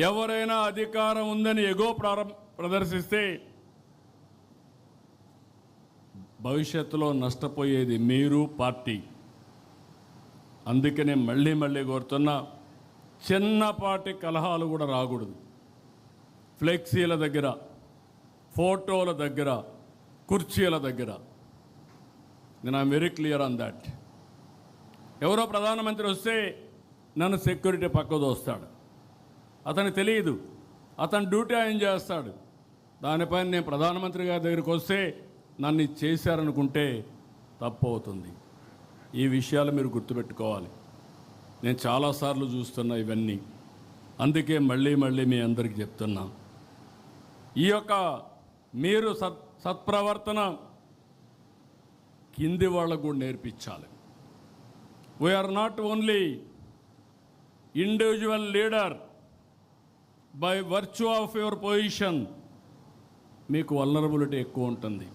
ఎవరైనా అధికారం ఉందని ఎగో ప్రదర్శిస్తే భవిష్యత్తులో నష్టపోయేది మీరు, పార్టీ. అందుకనే మళ్ళీ మళ్ళీ కోరుతున్నా, చిన్నపాటి కలహాలు కూడా రాకూడదు. ఫ్లెక్సీల దగ్గర, ఫోటోల దగ్గర, కుర్చీల దగ్గర. నేను I'm very clear on that. ఎవరో ప్రధానమంత్రి వస్తే నన్ను సెక్యూరిటీ పక్కకు దోస్తాడు. అతనికి తెలియదు, అతను డ్యూటీ ఆయన చేస్తాడు. దానిపైన నేను ప్రధానమంత్రి గారి దగ్గరికి వస్తే నన్ను చేశారనుకుంటే తప్పు అవుతుంది. ఈ విషయాలు మీరు గుర్తుపెట్టుకోవాలి. నేను చాలాసార్లు చూస్తున్నా ఇవన్నీ. అందుకే మళ్ళీ మళ్ళీ మీ అందరికీ చెప్తున్నా, ఈ యొక్క మీరు సత్ప్రవర్తన కింది వాళ్ళకు కూడా నేర్పించాలి. We are not only individual leader by virtue of your position. మీకు వల్నరబిలిటీ ఎక్కువ ఉంటుంది.